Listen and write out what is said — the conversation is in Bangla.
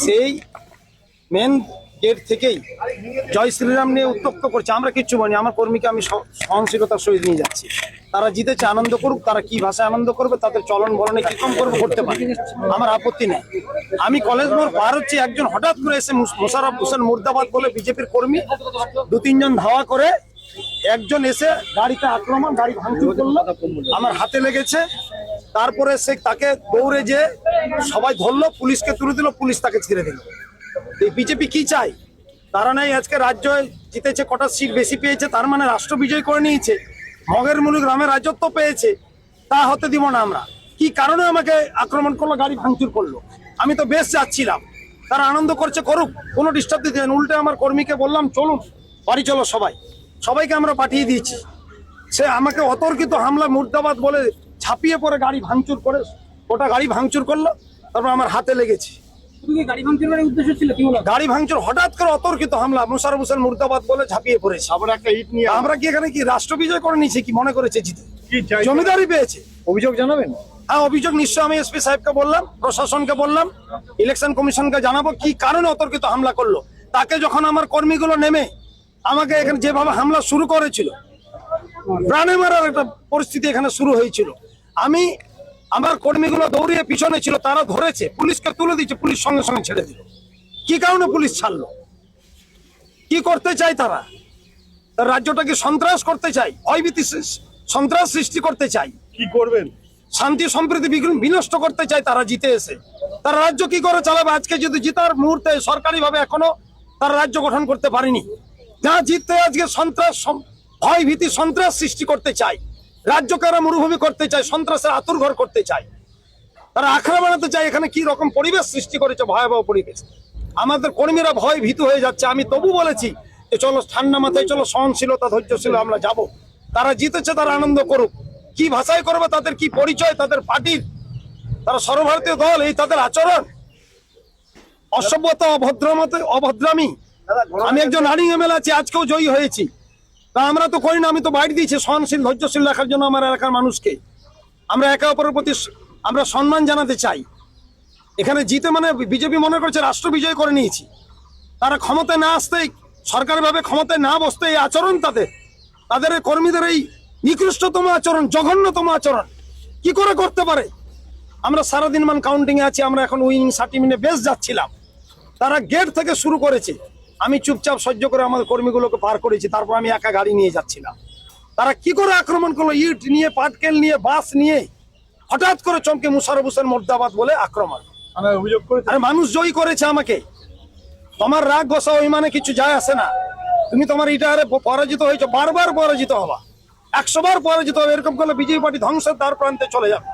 সেই মেন গেট থেকেই জয় শ্রীরাম নিয়ে উত্তপ্ত করছে। আমরা কিচ্ছু বলিনি, আমার কর্মীকে আমি সহনশীলতার সহিত নিয়ে যাচ্ছি। তারা জিতেছে, আনন্দ করুক, তারা কি ভাষায় আনন্দ করবে, তাদের চলন বলনে কি কম করবে করতে পারে, আমার আপত্তি নেই। আমি কলেজ মোড় পার হচ্ছি, একজন হঠাৎ করে এসে মোশাররফ হোসেন মুর্দাবাদ বলে বিজেপির কর্মী 2-3 জন ধাওয়া করে, একজন এসে গাড়িতে আক্রমণ, গাড়ি ভাঙচুর করলো, আমার হাতে লেগেছে। তারপরে সে তাকে দৌড়ে যে সবাই ধরলো, পুলিশকে তুলে দিল, পুলিশ তাকে ছেড়ে দিল। এই বিজেপি কি চাই? তারা নাই আজকে রাজ্য জিতেছে, কটা সিট বেশি পেয়েছে, তার মানে রাষ্ট্র বিজয় করে নিয়েছে, মগের মুলুক গ্রামে রাজত্ব পেয়েছে। তা হতে দিব না আমরা। কি কারণে আমাকে আক্রমণ করলো, গাড়ি ভাঙচুর করলো? আমি তো বেশ যাচ্ছিলাম, তারা আনন্দ করছে, করুক, কোনো ডিস্টার্ব দিতে দেন। উল্টে আমার কর্মীকে বললাম চলুন বাড়ি চলো, সবাইকে আমরা পাঠিয়ে দিয়েছি। সে আমাকে অতর্কিত হামলা মুর্দাবাদ বলে ঝাঁপিয়ে পড়ে গাড়ি ভাঙচুর করে, ওটা গাড়ি ভাঙচুর করলো, তারপর আমার হাতে লেগেছে। গাড়ি ভাঙচুরের উদ্দেশ্য ছিল কি? গাড়ি ভাঙচুর, হঠাৎ করে অতর্কিত হামলা, মোশাররফ হোসেন মুর্দাবাদ বলে ঝাঁপিয়ে পড়েছে। আবার একটা ইট নিয়ে আমরা কি এখানে কি রাষ্ট্র বিজয় করে নিয়েছি? কি মনে করেছে জিতে জমিদারি পেয়েছে? অভিযোগ জানাবেন? হ্যাঁ, অভিযোগ নিশ্চয় আমি এসপি সাহেবকে বললাম, প্রশাসনকে বললাম, ইলেকশন কমিশনকে জানাবো কি কারণে অতর্কিত হামলা করলো। তাকে যখন আমার কর্মীগুলো নেমে আমাকে এখানে যেভাবে হামলা শুরু করেছিল, প্রাণে মারার একটা পরিস্থিতি এখানে শুরু হয়েছিল, আমার কর্মীগুলো দৌড়িয়ে পিছনে ছিল, তারা ধরেছে, পুলিশকে তুলে দিচ্ছে, পুলিশ সঙ্গে সঙ্গে ছেড়ে দিল। কি কারণে পুলিশ ছাড়লো? কি করতে চায় তারা? তার রাজ্যটাকে সন্ত্রাস করতে চাই, ভয়ভীতি সন্ত্রাস সৃষ্টি করতে চাই, কি করবেন? শান্তি সম্প্রীতি বিনষ্ট করতে চায় তারা জিতে এসে। তার রাজ্য কি করে চালাবে? আজকে যদি জিতার মুহূর্তে সরকারি ভাবে এখনো তার রাজ্য গঠন করতে পারেনি, যা জিততে আজকে সন্ত্রাস, ভয়ভীতি, সন্ত্রাস সৃষ্টি করতে চায়, রাজ্যকে এরা মরুভূমি করতে চায়, সন্ত্রাসের আতুরঘর করতে চায়, তারা আখড়া বানাতে চায়। এখানে কি রকম পরিবেশ সৃষ্টি করেছে, ভয়াবহ পরিবেশ। আমাদের কর্মীরা ভয় ভীত হয়ে যাচ্ছে। আমি তবু বলেছি যে চলো ঠান্ডা মাথায়, চলো সহনশীলতা, ধৈর্যশীল আমরা যাব। তারা জিতেছে, তারা আনন্দ করুক। কি ভাষায় করবে, তাদের কি পরিচয়, তাদের পার্টির, তারা সর্বভারতীয় দল, এই তাদের আচরণ, অসভ্যতা, অভদ্রামি। আমি একজন রানিং এমএলএ আছি, আজকেও জয়ী হয়েছি। তা আমরা তো করি না, আমি তো বাইট দিয়েছি সহনশীল, ধৈর্যশীল রাখার জন্য আমার এলাকার মানুষকে। আমরা একে অপরের প্রতি আমরা সম্মান জানাতে চাই। এখানে জিতে মানে বিজেপি মনে করছে রাষ্ট্র বিজয় করে নিয়েছি। তারা ক্ষমতায় না আসতেই, সরকারিভাবে ক্ষমতায় না বসতে এই আচরণ তাদের কর্মীদের এই নিকৃষ্টতম আচরণ, জঘন্যতম আচরণ কি করে করতে পারে? আমরা সারাদিন কাউন্টিং এ আছি, আমরা এখন উইনিং সার্টিফিকেটে বেশ যাচ্ছিলাম, তারা গেট থেকে শুরু করেছে। আমি চুপচাপ সহ্য করে আমাদের কর্মীগুলোকে পার করেছি, তারপর আমি একা গাড়ি নিয়ে যাচ্ছিলাম। তারা কি করে আক্রমণ করলো, ইট নিয়ে, পাটকেল নিয়ে, বাস নিয়ে, হঠাৎ করে চমকে মোশাররফ হোসেন মুর্দাবাদ বলে আক্রমণ। অভিযোগ করেছে, আরে মানুষ জয়ী করেছে আমাকে। তোমার রাগ গোসা ওই মানে কিছু যায় আসে না। তুমি তোমার ইটারে পরাজিত হয়েছো, বারবার পরাজিত হবা, 100 বার পরাজিত হবে। এরকম করলে বিজেপি পার্টি ধ্বংসের দ্বার প্রান্তে চলে যাবে।